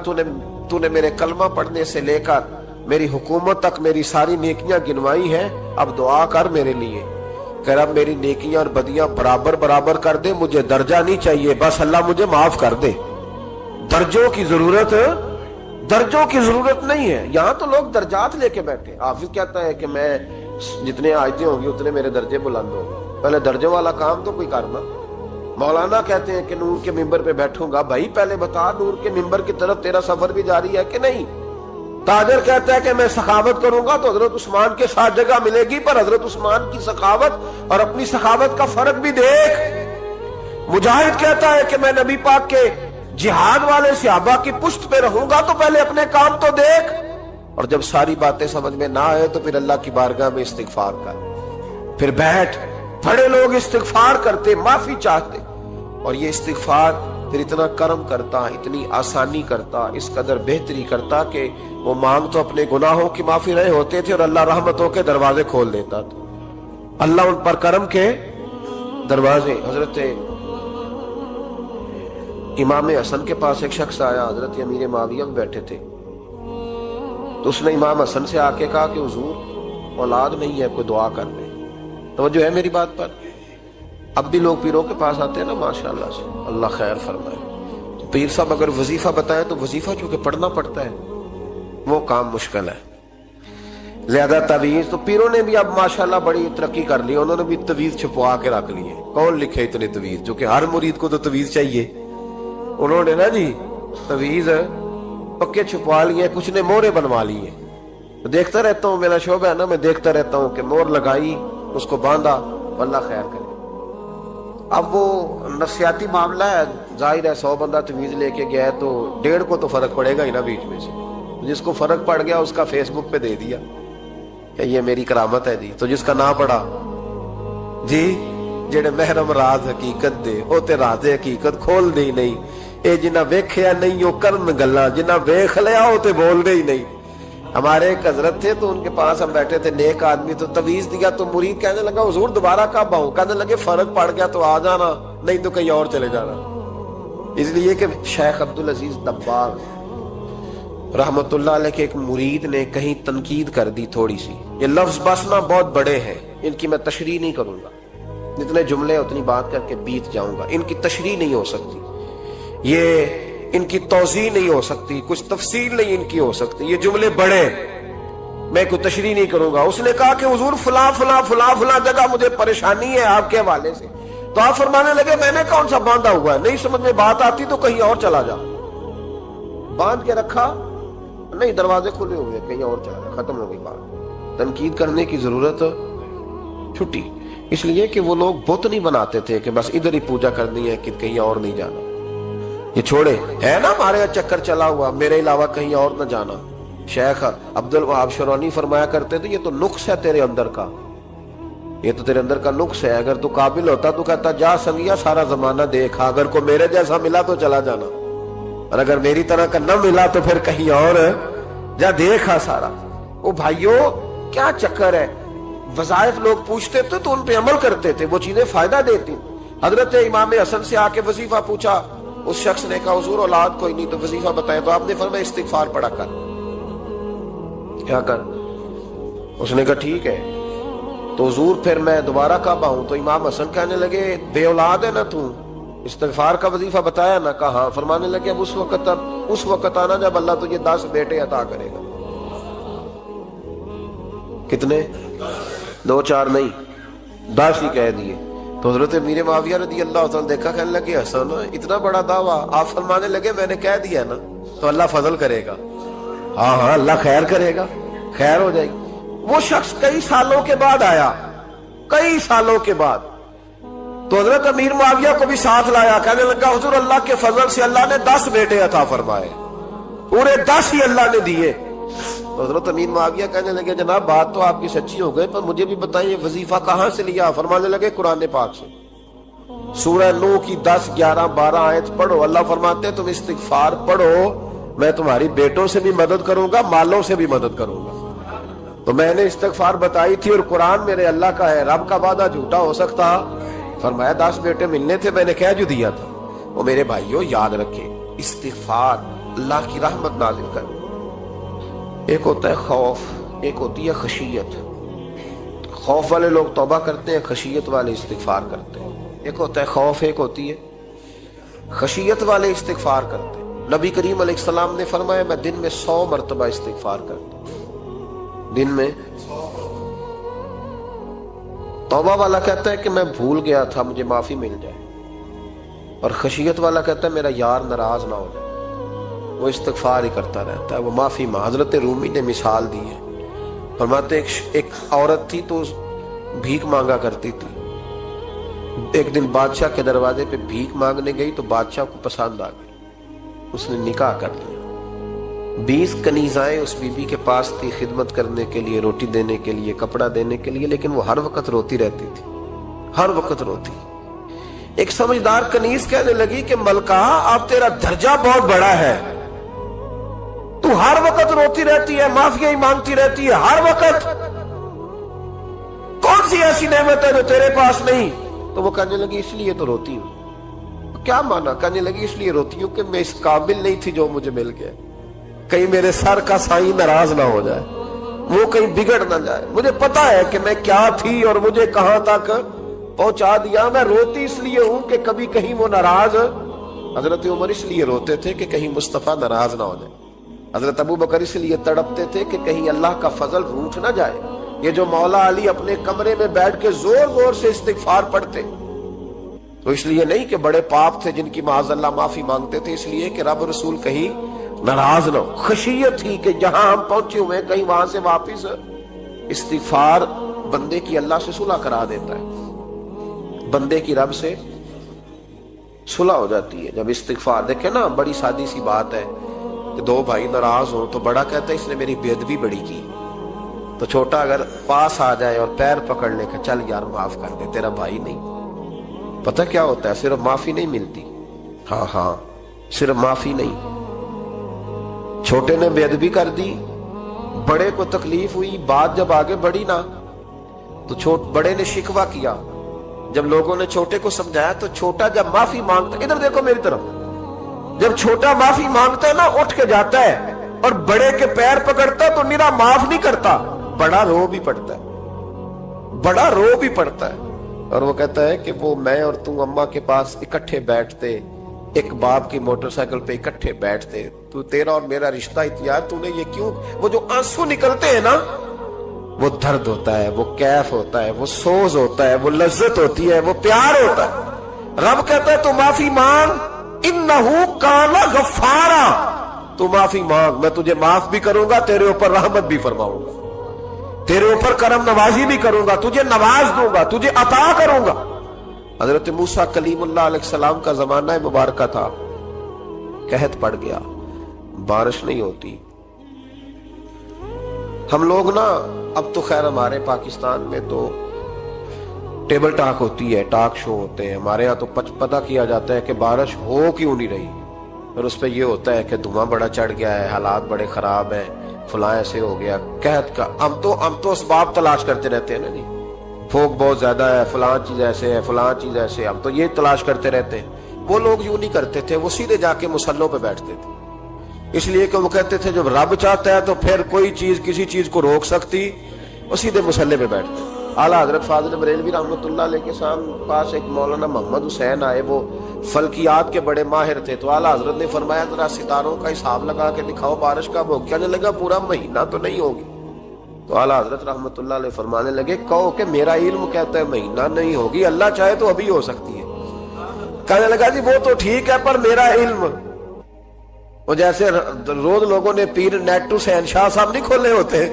تو نے میرے کلمہ پڑھنے سے لے کر میری حکومت تک میری ساری نیکیاں گنوائی ہیں، اب دعا کر میرے لیے کہ رب میری نیکیاں اور بدیاں برابر برابر کر دے، مجھے درجہ نہیں چاہیے، بس اللہ مجھے معاف کر دے۔ درجوں کی ضرورت نہیں ہے، یہاں تو لوگ درجات لے کے بیٹھے۔ حافظ کہتا ہے کہ میں جتنے آیتیں ہوں گی اتنے میرے درجے بلند ہوں گے، پہلے درجوں والا کام تو کوئی کرنا۔ مولانا کہتے ہیں کہ نور کے ممبر پہ بیٹھوں گا، بھائی پہلے بتا نور کے ممبر کی طرف تیرا سفر بھی جاری ہے کہ نہیں؟ تاجر کہتا ہے کہ میں سخاوت کروں گا تو حضرت عثمان کے ساتھ جگہ ملے گی، پر حضرت عثمان کی سخاوت اور اپنی سخاوت کا فرق بھی دیکھ۔ مجاہد کہتا ہے کہ میں نبی پاک کے جہاد والے صحابہ کی پشت پہ رہوں گا تو پہلے اپنے کام تو دیکھ، اور جب ساری باتیں سمجھ میں نہ آئے تو پھر اللہ کی بارگاہ میں استغفار کر، پھر بیٹھ۔ بڑے لوگ استغفار کرتے، معافی چاہتے، اور یہ استغفار پھر اتنا کرم کرتا، اتنی آسانی کرتا، اس قدر بہتری کرتا کہ وہ مانگ تو اپنے گناہوں کی معافی رہے ہوتے تھے اور اللہ رحمتوں کے دروازے کھول دیتا تھا، اللہ ان پر کرم کے دروازے۔ حضرت امام حسن کے پاس ایک شخص آیا، حضرت امیر معاویہ بھی بیٹھے تھے، تو اس نے امام حسن سے آ کے کہا کہ حضور اولاد نہیں ہے، کوئی دعا کر دیں۔ توجہ ہے میری بات پر؟ اب بھی لوگ پیروں کے پاس آتے ہیں نا ماشاءاللہ سے، اللہ خیر فرمائے، تو پیر صاحب اگر وظیفہ بتائیں تو وظیفہ چونکہ پڑھنا پڑتا ہے وہ کام مشکل ہے، زیادہ تعویذ تو پیروں نے بھی اب ماشاءاللہ بڑی ترقی کر لی، انہوں نے بھی تعویذ چھپوا کے رکھ لیے۔ کون لکھے اتنے تعویذ؟ جو کہ ہر مرید کو تو تعویذ چاہیے، انہوں نے نا جی تعویذ پکے چھپوا لیے، کچھ نے مورے بنوا لیے۔ دیکھتا رہتا ہوں، میرا شعبہ ہے نا، میں دیکھتا رہتا ہوں کہ مور لگائی، اس کو باندھا، اللہ خیر کرے۔ اب وہ نفسیاتی معاملہ ہے، ظاہر ہے 100 بندہ تعویذ لے کے گیا ہے تو 1.5 کو تو فرق پڑے گا ہی نا بیچ میں سے، جس کو فرق پڑ گیا اس کا فیس بک پہ دے دیا کہ یہ میری کرامت ہے جی، تو جس کا نہ پڑا جی جڑے محرم راز حقیقت دے ہوتے راز حقیقت کھول دے ہی نہیں، اے جنہ ویکھیا نہیں وہ کرن گلا، جنہ ویکھ لیا ہوتے بول دے ہی نہیں۔ ہمارے ایک حضرت تھے تو ان کے پاس ہم بیٹھے تھے، نیک آدمی، تو تعویذ دیا تو مرید کہنے لگا حضور دوبارہ کب آؤں؟ کہنے لگے فرق پڑ گیا تو آ جانا، نہیں تو کہیں اور چلے جانا۔ اس لیے کہ شیخ عبدالعزیز دباغ رحمت اللہ علیہ کے ایک مرید نے کہیں تنقید کر دی تھوڑی سی، یہ لفظ بسنا بہت بڑے ہیں، ان کی میں تشریح نہیں کروں گا، جتنے جملے اتنی بات کر کے بیت جاؤں گا، ان کی تشریح نہیں ہو سکتی، یہ ان کی توضیح نہیں ہو سکتی، کچھ تفصیل نہیں ان کی ہو سکتی، یہ جملے بڑے، میں کوئی تشریح نہیں کروں گا۔ اس نے کہا کہ حضور فلاں فلاں فلاں فلاں جگہ مجھے پریشانی ہے آپ کے حوالے سے، تو آپ فرمانے لگے میں نے کون سا باندھا ہوا ہے، نہیں سمجھ میں بات آتی تو کہیں اور چلا جا، باندھ کے رکھا نہیں، دروازے کھلے ہوئے، کہیں اور چلا جا، ختم ہو گئی بات۔ تنقید کرنے کی ضرورت چھٹی، اس لیے کہ وہ لوگ بت نہیں بناتے تھے کہ بس ادھر ہی پوجا کرنی ہے کہ کہیں اور نہیں جانا، یہ چھوڑے ہے نا ہمارے چکر چلا ہوا، میرے علاوہ کہیں اور نہ جانا، شیخ عبد الوہاب شرونی فرمایا کرتے تھے یہ تو نقص ہے تیرے اندر کا، یہ تو تیرے اندر کا نقص ہے، اگر تو قابل ہوتا تو کہتا جا سنگیا سارا زمانہ دیکھا، اگر کوئی میرے جیسا ملا تو چلا جانا، اور اگر میری طرح کا نہ ملا تو پھر کہیں اور جا دیکھا سارا۔ او بھائیو کیا چکر ہے، وظائف لوگ پوچھتے تھے تو ان پہ عمل کرتے تھے، وہ چیزیں فائدہ دیتی۔ حضرت امام حسن سے آ کے وظیفہ پوچھا، اس شخص نے کہا حضور اولاد کوئی نہیں تو وظیفہ بتائیں، تو آپ نے فرمایا استغفار پڑھا کر۔ کیا کر؟ اس نے کہا ٹھیک ہے۔ تو حضور پھر میں دوبارہ کعبہ ہوں، تو امام حسن کہنے لگے بے اولاد ہے نا تو، استغفار کا وظیفہ بتایا نا؟ کہا ہاں۔ فرمانے لگے اب اس وقت آنا جب اللہ تجھے 10 بیٹے عطا کرے گا۔ کتنے؟ 2 4 نہیں، 10 ہی کہہ دیے۔ تو حضرت امیر معاویہ رضی اللہ تعالیٰ دیکھا، کہنے لگے حسن اتنا بڑا دعویٰ؟ آپ فرمانے لگے میں نے کہہ دیا نا تو اللہ فضل کرے گا۔ ہاں ہاں اللہ خیر کرے گا، خیر ہو جائے گی۔ وہ شخص کئی سالوں کے بعد آیا، کئی سالوں کے بعد، تو حضرت امیر معاویہ کو بھی ساتھ لایا، کہنے لگا حضور اللہ کے فضل سے اللہ نے 10 بیٹے عطا فرمائے، پورے 10 ہی اللہ نے دیے۔ تو حضرت امیر معاویہ کہنے لگے جناب بات تو آپ کی سچی ہو گئی، پر مجھے بھی بتائیے وظیفہ کہاں سے لیا؟ فرمانے لگے قرآن پاک سے، سورہ نوح کی 10 11 12 آیت پڑھو۔ اللہ فرماتے ہیں تم استغفار پڑھو، میں تمہاری بیٹوں سے بھی مدد کروں گا، مالوں سے بھی مدد کروں گا۔ تو میں نے استغفار بتائی تھی اور قرآن میرے اللہ کا ہے، رب کا وعدہ جھوٹا ہو سکتا؟ فرمایا 10 بیٹے ملنے تھے، میں نے کہہ جو دیا تھا۔ وہ میرے بھائیوں یاد رکھیں، استغفار اللہ کی رحمت نازل کر۔ ایک ہوتا ہے خوف، ایک ہوتی ہے خشیت۔ خوف والے لوگ توبہ کرتے ہیں، خشیت والے استغفار کرتے ہیں۔ ایک ہوتا ہے خوف، ایک ہوتی ہے خشیت والے استغفار کرتے ہیں۔ نبی کریم علیہ السلام نے فرمایا میں دن میں 100 مرتبہ استغفار کرتا ہوں، دن میں۔ توبہ والا کہتا ہے کہ میں بھول گیا تھا مجھے معافی مل جائے، اور خشیت والا کہتا ہے میرا یار ناراض نہ ہو جائے، وہ استغفار ہی کرتا رہتا ہے، وہ معافی حضرت رومی نے مثال دی ہے، فرماتے ایک عورت تھی تو بھیک مانگا کرتی تھی، ایک دن بادشاہ کے دروازے پہ بھیک مانگنے گئی تو بادشاہ کو پسند آ گئی، اس نے نکاح کر لیا۔ 20 کنیزائیں اس بی بی کے پاس تھی خدمت کرنے کے لیے، روٹی دینے کے لیے، کپڑا دینے کے لیے، لیکن وہ ہر وقت روتی رہتی تھی، ہر وقت روتی۔ ایک سمجھدار کنیز کہنے لگی کہ ملکہ اب تیرا درجہ بہت بڑا ہے، تو ہر وقت روتی رہتی ہے، معافیاں ہی مانگتی رہتی ہے ہر وقت، کون سی ایسی نعمت ہے جو تیرے پاس نہیں؟ تو وہ کہنے لگی اس لیے تو روتی ہوں۔ کیا مانا؟ کہنے لگی اس لیے روتی ہوں کہ میں اس قابل نہیں تھی جو مجھے مل گیا، کہیں میرے سر کا سائیں ناراض نہ ہو جائے، وہ کہیں بگڑ نہ جائے، مجھے پتا ہے کہ میں کیا تھی اور مجھے کہاں تک پہنچا دیا، میں روتی اس لیے ہوں کہ کبھی کہیں وہ ناراض۔ حضرت عمر اس لیے روتے تھے کہ کہیں مصطفیٰ ناراض نہ ہو جائے، حضرت ابو بکر اس لیے تڑپتے تھے کہ کہیں اللہ کا فضل روٹھ نہ جائے۔ یہ جو مولا علی اپنے کمرے میں بیٹھ کے زور زور سے استغفار پڑھتے تو اس لیے نہیں کہ بڑے پاپ تھے جن کی معاذ اللہ معافی مانگتے تھے، اس لیے کہ رب رسول کہیں ناراض نہ ہو۔ خشیت تھی کہ جہاں ہم پہنچے ہوئے کہیں وہاں سے واپس۔ استغفار بندے کی اللہ سے صلح کرا دیتا ہے، بندے کی رب سے صلح ہو جاتی ہے جب استغفار۔ دیکھیں نا بڑی سادی سی بات ہے کہ 2 بھائی ناراض ہوں تو بڑا کہتا ہے اس نے میری بے ادبی بڑی کی، تو چھوٹا اگر پاس آ جائے اور پیر پکڑ لے کہ چل یار معاف کر دے تیرا بھائی نہیں۔ پتہ کیا ہوتا ہے؟ صرف معافی نہیں ملتی، ہاں صرف معافی نہیں، چھوٹے نے بے ادبی کر دی، بڑے کو تکلیف ہوئی، بات جب آگے بڑھی نا تو بڑے نے شکوہ کیا، جب لوگوں نے چھوٹے کو سمجھایا تو چھوٹا جب معافی مانگتا، ادھر دیکھو میری طرف، جب چھوٹا معافی مانگتا ہے نا اٹھ کے جاتا ہے اور بڑے کے پیر پکڑتا ہے تو نرا معاف نہیں کرتا، بڑا رو بھی پڑتا ہے، بڑا رو بھی پڑتا ہے، اور وہ کہتا ہے کہ وہ میں اور تم اماں کے پاس اکٹھے بیٹھتے، ایک باپ کی موٹر سائیکل پہ اکٹھے بیٹھتے، تو تیرا اور میرا رشتہ اتیار تو نے یہ کیوں؟ وہ جو آنسو نکلتے ہیں نا وہ درد ہوتا ہے، وہ کیف ہوتا ہے، وہ سوز ہوتا ہے، وہ لذت ہوتی ہے، وہ پیار ہوتا ہے۔ رب کہتا ہے تو معافی مانگ، انہو کان غفارا، تو معافی مانگ، میں تجھے معاف بھی کروں گا، تیرے اوپر رحمت بھی فرماؤں گا، تیرے اوپر کرم نوازی بھی کروں گا، تجھے نواز دوں گا، تجھے عطا کروں گا۔ حضرت موسیٰ کلیم اللہ علیہ السلام کا زمانہ مبارکہ تھا، قحط پڑ گیا، بارش نہیں ہوتی، ہم لوگ نا اب تو خیر ہمارے پاکستان میں تو ٹیبل ٹاک ہوتی ہے، ٹاک شو ہوتے ہیں، ہمارے ہاں تو پتہ کیا جاتا ہے کہ بارش ہو کیوں نہیں رہی، اور اس پہ یہ ہوتا ہے کہ دھواں بڑا چڑھ گیا ہے، حالات بڑے خراب ہیں، فلاں ایسے ہو گیا، قحط کا ہم تو اسباب تلاش کرتے رہتے ہیں نا جی، پھوک بہت زیادہ ہے، فلاں چیز ایسے ہے، فلاں چیز ایسے ہے، ہم تو یہ تلاش کرتے رہتے ہیں۔ وہ لوگ یوں نہیں کرتے تھے، وہ سیدھے جا کے مصلوں پہ بیٹھتے تھے، اس لیے کہ وہ کہتے تھے جب رب چاہتا ہے تو پھر کوئی چیز کسی چیز کو روک سکتی، وہ سیدھے مصلے پہ بیٹھتے۔ اعلیٰ حضرت فاضل بریلوی رحمۃ اللہ علیہ کے پاس ایک مولانا محمد حسین آئے، وہ فلکیات کے بڑے ماہر تھے، تو اعلیٰ حضرت نے فرمایا ذرا ستاروں کا حساب لگا کے دکھاؤ بارش کب ہوگی؟ کہنے لگا پورا مہینہ تو نہیں ہوگی۔ تو اعلیٰ حضرت رحمۃ اللہ علیہ فرمانے لگے کہو کہ میرا علم کہتا ہے مہینہ نہیں ہوگی، اللہ چاہے تو ابھی ہو سکتی ہے۔ کہنے لگا جی وہ تو ٹھیک ہے پر میرا علم، وہ جیسے روز لوگوں نے پیر نیٹو شہنشاہ صاحب نہیں کھولے ہوتے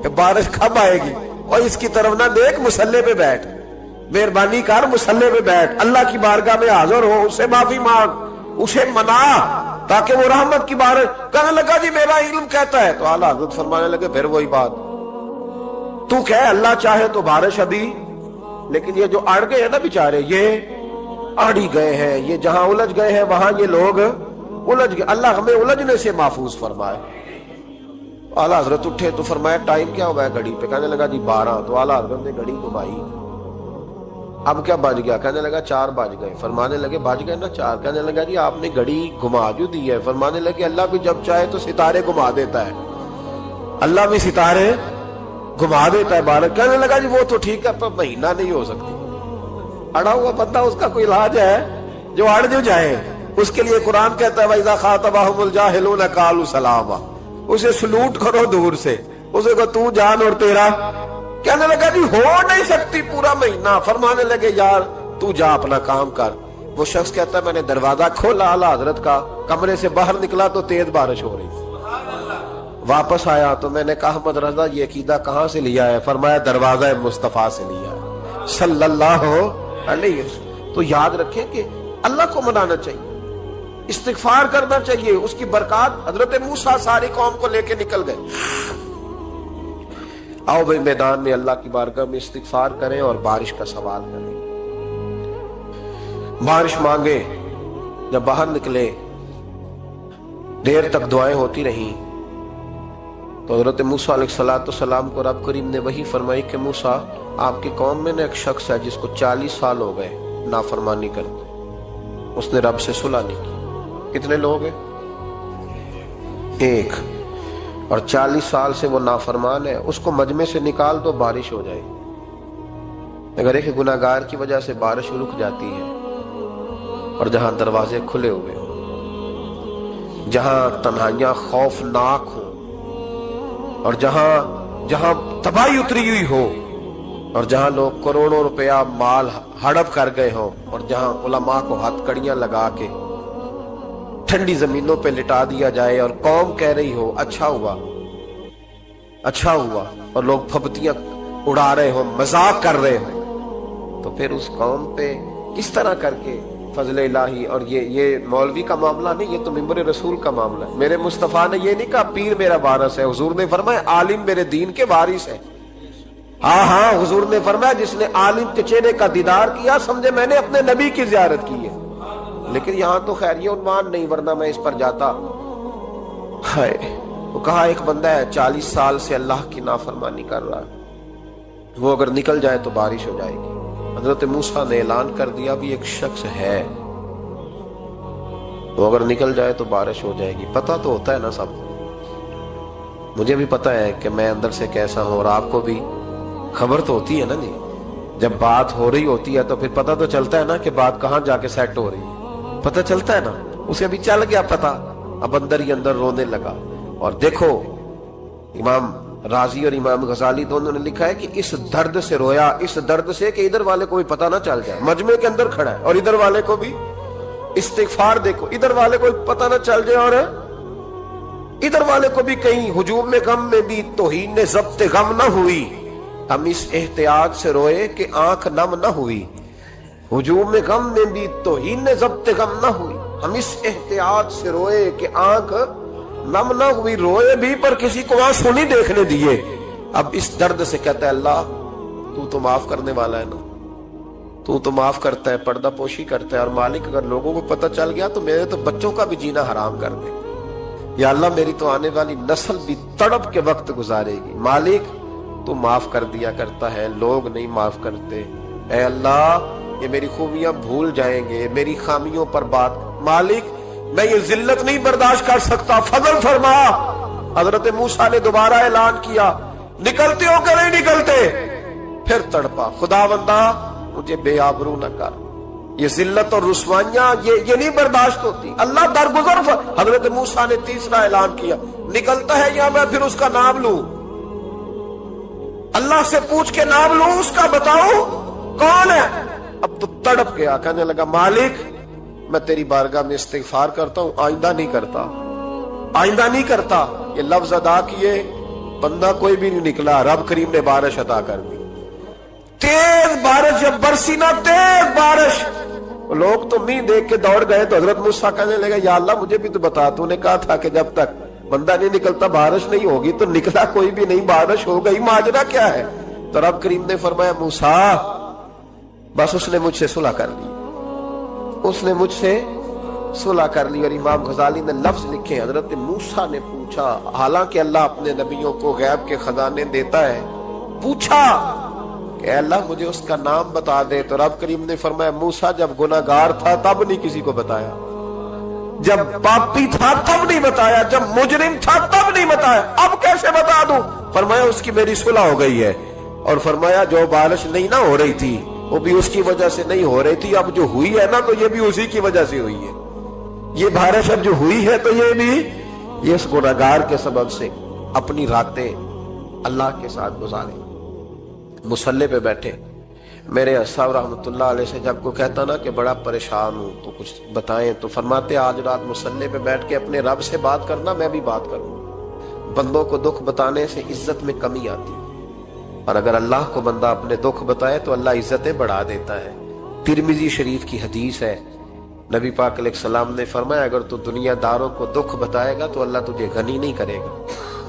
کہ بارش کب آئے گی، اور اس کی طرف نہ دیکھ، مصلے پہ بیٹھ، مہربانی کر مصلے پہ بیٹھ، اللہ کی بارگاہ میں حاضر ہو، اس سے معافی مانگ، اسے منا تاکہ وہ رحمت کی بارش۔ کہنے لگا جی میرا علم کہتا ہے، تو اعلیٰ حضرت فرمانے لگے پھر وہی بات، تو کہ اللہ چاہے تو بارش ابھی، لیکن یہ جو اڑ گئے ہیں نا بیچارے، یہ اڑ ہی گئے ہیں، یہ جہاں الجھ گئے ہیں وہاں یہ لوگ الجھ گئے، اللہ ہمیں الجھنے سے محفوظ فرمائے۔ اعلیٰ حضرت اٹھے تو فرمایا ٹائم کیا ہوا ہے گھڑی پہ؟ کہنے لگا جی 12۔ تو اعلیٰ حضرت نے گھڑی گھمائی، اب کیا بج گیا؟ کہنے لگا 4 بج گئے۔ فرمانے لگے بج گئے نا 4؟ کہنے لگا جی آپ نے گھڑی گھما جو دی ہے۔ فرمانے لگے اللہ بھی جب چاہے تو ستارے گھما دیتا ہے، اللہ بھی ستارے گھما دیتا ہے بارش۔ کہنے لگا جی وہ تو ٹھیک ہے پر مہینہ نہیں ہو سکتی۔ اڑا ہوا بندہ، اس کا کوئی علاج ہے جو اڑ جو جائے، اس کے لیے قرآن کہتا ہے وَإِذَا خَاطَبَهُمُ الْجَاهِلُونَ قَالُوا سَلَامًا، اسے سلوٹ کرو دور سے، اسے کو تو جان اور تیرا۔ کہنے لگا جی ہو نہیں سکتی پورا مہینہ۔ فرمانے لگے یار تو جا اپنا کام کر۔ وہ شخص کہتا ہے میں نے دروازہ کھولا اعلیٰ حضرت کا، کمرے سے باہر نکلا تو تیز بارش ہو رہی تھی۔ واپس آیا تو میں نے کہا احمد رضا یہ عقیدہ کہاں سے لیا ہے؟ فرمایا دروازہ مصطفیٰ سے لیا ہے صلی اللہ علیہ وسلم۔ تو یاد رکھیں کہ اللہ کو منانا چاہیے، استغفار کرنا چاہیے، اس کی برکات۔ حضرت موسیٰ ساری قوم کو لے کے نکل گئے۔ آؤ بھائی میدان میں اللہ کی بارگاہ میں استغفار کریں اور بارش کا سوال کریں، بارش مانگے۔ جب باہر نکلے دیر تک دعائیں ہوتی رہیں تو حضرت موسیٰ علیہ السلام کو رب کریم نے وحی فرمائی کہ موسیٰ آپ کی قوم میں نے ایک شخص ہے جس کو 40 سال ہو گئے نافرمانی کرتے، اس نے رب سے صلح نہیں کی۔ کتنے لوگ ہیں؟ ایک، اور 40 سال سے وہ نافرمان ہے، اس کو مجمع سے نکال دو بارش ہو جائے۔ اگر ایک گناہگار کی وجہ سے بارش رک جاتی ہے، اور جہاں دروازے کھلے ہوئے ہوں، جہاں تنہائیاں خوفناک ہوں، اور جہاں تباہی اتری ہوئی ہو، اور جہاں لوگ کروڑوں روپیہ مال ہڑپ کر گئے ہوں، اور جہاں علماء کو ہتھ کڑیاں لگا کے ٹھنڈی زمینوں پہ لٹا دیا جائے، اور قوم کہہ رہی ہو اچھا ہوا اچھا ہوا، اور لوگ پھبتیاں اڑا رہے ہوں، مذاق کر رہے ہوں، تو پھر اس قوم پہ کس طرح کر کے فضل الہی۔ اور یہ مولوی کا معاملہ نہیں، یہ تو منبر رسول کا معاملہ ہے۔ میرے مصطفیٰ نے یہ نہیں کہا پیر میرا وارث ہے، حضور نے فرمایا عالم میرے دین کے وارث ہے۔ ہاں حضور نے فرمایا جس نے عالم کے چہرے کا دیدار کیا سمجھے میں نے اپنے نبی کی زیارت کی ہے۔ لیکن یہاں تو خیر یہ عنوان نہیں، ورنہ میں اس پر جاتا۔ وہ کہا ایک بندہ ہے 40 سال سے اللہ کی نافرمانی کر رہا ہے، وہ اگر نکل جائے تو بارش ہو جائے گی۔ حضرت موسیٰ نے اعلان کر دیا بھی ایک شخص ہے، وہ اگر نکل جائے تو بارش ہو جائے گی۔ پتہ تو ہوتا ہے نا سب، مجھے بھی پتہ ہے کہ میں اندر سے کیسا ہوں، اور آپ کو بھی خبر تو ہوتی ہے نا جی۔ جب بات ہو رہی ہوتی ہے تو پھر پتہ تو چلتا ہے نا کہ بات کہاں جا کے سیٹ ہو رہی ہے، پتہ چلتا ہے نا۔ اسے بھی چل گیا پتہ، اب اندر ہی اندر رونے لگا۔ اور دیکھو امام رازی اور امام غزالی دونوں نے لکھا ہے کہ اس درد سے رویا، اس درد سے کہ ادھر والے کو بھی پتہ نہ چل جائے، مجمع کے اندر کھڑا ہے اور ادھر والے کو بھی استغفار، دیکھو ادھر والے کو پتہ نہ چل جائے، اور ادھر والے کو بھی کہیں ہجوم میں غم میں بھی توہین نے ضبط غم نہ ہوئی، ہم اس احتیاط سے روئے کہ آنکھ نم نہ ہوئی۔ ہجوم میں غم میں بھی توہین نے ضبط غم نہ ہوئی، ہم اس احتیاط سے روئے کہ آنکھ نم نہ ہوئی۔ روئے بھی پر کسی کو آنسو نہیں دیکھنے دیے، اب اس درد سے کہتا ہے اللہ تو تو معاف کرنے والا ہے نا، تو تو معاف کرتا ہے، پردہ پوشی کرتا ہے، اور مالک اگر لوگوں کو پتہ چل گیا تو میرے تو بچوں کا بھی جینا حرام کر دے، یا اللہ میری تو آنے والی نسل بھی تڑپ کے وقت گزارے گی۔ مالک تو معاف کر دیا کرتا ہے، لوگ نہیں معاف کرتے، اے اللہ یہ میری خوبیاں بھول جائیں گے، میری خامیوں پر بات، مالک میں یہ ذلت نہیں برداشت کر سکتا، فضل فرما۔ حضرت موسیٰ نے دوبارہ اعلان کیا، نکلتے ہو کہ نہیں نکلتے؟ پھر تڑپا، خدا بندہ مجھے بے آبرو نہ کر، یہ ذلت اور رسوائیاں یہ نہیں برداشت ہوتی، اللہ درگزر۔ حضرت موسیٰ نے تیسرا اعلان کیا، نکلتا ہے یا میں پھر اس کا نام لوں؟ اللہ سے پوچھ کے نام لوں اس کا، بتاؤ کون ہے؟ اب تو تڑپ گیا، کہنے لگا مالک میں تیری بارگاہ میں استغفار کرتا ہوں، آئندہ نہیں کرتا، آئندہ نہیں کرتا۔ یہ لفظ ادا کیے، بندہ کوئی بھی نہیں نکلا، رب کریم نے بارش عطا کر دی، تیز بارش، جب برسی نا تیز بارش، لوگ تو نہیں دیکھ کے دوڑ گئے، تو حضرت موسیٰ کہنے لگا یا اللہ مجھے بھی تو بتا، تو نے کہا تھا کہ جب تک بندہ نہیں نکلتا بارش نہیں ہوگی، تو نکلا کوئی بھی نہیں، بارش ہو گئی، ماجرا کیا ہے؟ تو رب کریم نے فرمایا موسیٰ بس اس نے مجھ سے صلح کر لی، اس نے مجھ سے صلح کر لی۔ اور امام غزالی نے لفظ لکھے، حضرت موسیٰ نے پوچھا، حالانکہ اللہ اپنے نبیوں کو غیب کے خزانے دیتا ہے، پوچھا کہ اے اللہ مجھے اس کا نام بتا دے، تو رب کریم نے فرمایا موسیٰ جب گناہگار تھا تب نہیں کسی کو بتایا، جب پاپی تھا تب نہیں بتایا، جب مجرم تھا تب نہیں بتایا، اب کیسے بتا دوں؟ فرمایا اس کی میری صلح ہو گئی ہے، اور فرمایا جو بارش نہیں نہ ہو رہی تھی وہ بھی اس کی وجہ سے نہیں ہو رہی تھی، اب جو ہوئی ہے نا تو یہ بھی اسی کی وجہ سے ہوئی ہے، یہ بارش اب جو ہوئی ہے تو یہ بھی یہ اس گناہگار کے سبب سے۔ اپنی راتیں اللہ کے ساتھ گزارے، مصلی پہ بیٹھے، میرے صاحب رحمۃ اللہ علیہ سے جب کو کہتا نا کہ بڑا پریشان ہوں تو کچھ بتائیں، تو فرماتے آج رات مصلی پہ بیٹھ کے اپنے رب سے بات کرنا، میں بھی بات کروں۔ بندوں کو دکھ بتانے سے عزت میں کمی آتی، اور اگر اللہ کو بندہ اپنے دکھ بتائے تو اللہ عزتیں بڑھا دیتا ہے۔ ترمذی شریف کی حدیث ہے، نبی پاک علیہ السلام نے فرمایا اگر تو دنیا داروں کو دکھ بتائے گا تو اللہ تجھے غنی نہیں کرے گا،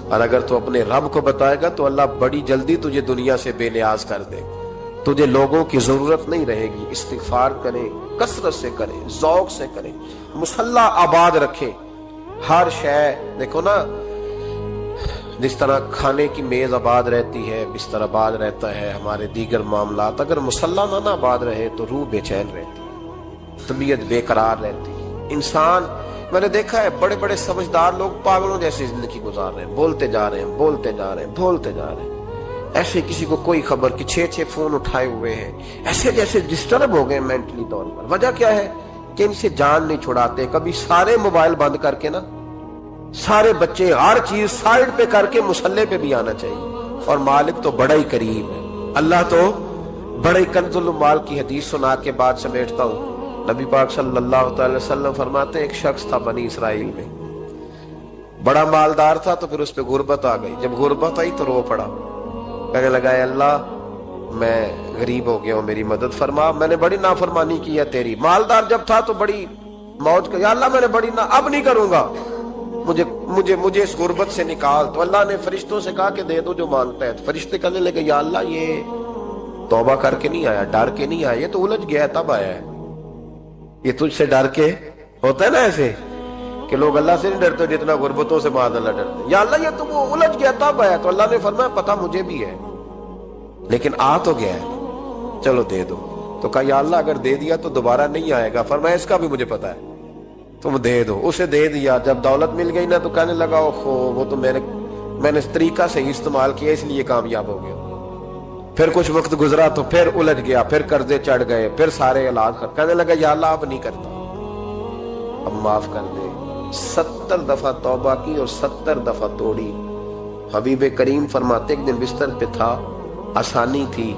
اور اگر تو اپنے رب کو بتائے گا تو اللہ بڑی جلدی تجھے دنیا سے بے نیاز کر دے، تجھے لوگوں کی ضرورت نہیں رہے گی۔ استغفار کریں، کثرت سے کریں، ذوق سے کریں، مصلی آباد رکھیں، ہر شے دیکھو نا، جس طرح کھانے کی میز آباد رہتی ہے، بستر آباد رہتا ہے، ہمارے دیگر معاملات، اگر مصلی نہ آباد رہے تو روح بے چین رہتی، طبیعت بے قرار رہتی۔ انسان میں نے دیکھا ہے بڑے بڑے سمجھدار لوگ پاگلوں جیسی زندگی گزار رہے ہیں، بولتے جا رہے ہیں، بولتے جا رہے ہیں، بولتے جا رہے ہیں، ایسے کسی کو کوئی خبر کہ 6 فون اٹھائے ہوئے ہیں، ایسے جیسے ڈسٹرب ہو گئے مینٹلی طور پر۔ وجہ کیا ہے کہ ان سے جان نہیں چھڑاتے۔ کبھی سارے موبائل بند کر کے نا، سارے بچے ہر چیز سائیڈ پہ کر کے مصلی پہ بھی آنا چاہیے، اور مالک تو بڑا ہی کریم ہے، اللہ تو بڑا ہی کنز المال کی حدیث سنا کے بعد سمیٹتا ہوں۔ نبی پاک صلی اللہ تعالی وسلم فرماتے ہیں ایک شخص تھا بنی اسرائیل میں، بڑا مالدار تھا، تو پھر اس پہ غربت آ گئی، جب غربت آئی تو رو پڑا، کہنے لگا اے اللہ میں غریب ہو گیا ہوں، میری مدد فرما، میں نے بڑی نافرمانی کی ہے تیری۔ مالدار جب تھا تو بڑی موج کا، یا اللہ میں نے بڑی اب نہیں کروں گا، مجھے اس غربت سے نکال۔ تو اللہ نے فرشتوں سے کہا کہ دے دو جو مانگتا ہے، تو فرشتے کہنے لگے یا اللہ یہ توبہ کر کے نہیں آیا، ڈر کے نہیں آیا، یہ تو الجھ گیا تب آیا ہے، یہ تجھ سے ڈر کے ہوتا ہے نا ایسے کہ لوگ اللہ سے نہیں ڈرتے جتنا غربتوں سے معاذ اللہ ڈرتے، یا اللہ یہ تو وہ الجھ گیا تب آیا۔ تو اللہ نے فرمایا پتہ مجھے بھی ہے لیکن آ تو گیا ہے، چلو دے دو۔ تو کہا یا اللہ اگر دے دیا تو دوبارہ نہیں آئے گا، فرمایا اس کا بھی مجھے پتا ہے، تم دے دو۔ اسے دے دیا، جب دولت مل گئی نا تو کہنے لگا اوہو وہ تو میں نے اس طریقہ سے استعمال کیا اس لیے کامیاب ہو گیا۔ پھر کچھ وقت گزرا تو پھر الجھ گیا، پھر قرضے چڑھ گئے، پھر سارے علاج کہنے لگا یا اللہ اب نہیں کرتا، اب معاف کر دے۔ 70 دفعہ توبہ کی اور 70 دفعہ توڑی۔ حبیب کریم فرماتے ایک دن بستر پہ تھا، آسانی تھی،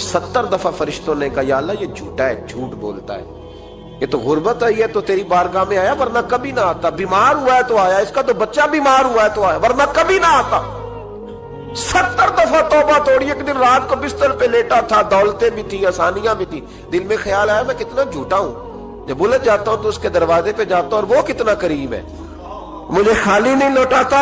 70 دفعہ فرشتوں نے کہا یا اللہ یہ جھوٹا ہے، جھوٹ بولتا ہے، یہ تو غربت آئی ہے تو تیری بارگاہ میں آیا ورنہ کبھی نہ آتا، بیمار ہوا ہے تو آیا، اس کا تو بچہ بیمار ہوا ہے تو آیا ورنہ کبھی نہ آتا۔ 70 دفعہ توبہ توڑی۔ ایک دن رات کو بستر پہ لیٹا تھا، دولتیں بھی تھی، آسانیاں بھی تھی، دل میں خیال آیا میں کتنا جھوٹا ہوں، جب الجھ جاتا ہوں تو اس کے دروازے پہ جاتا ہوں اور وہ کتنا کریم ہے، مجھے خالی نہیں لوٹاتا،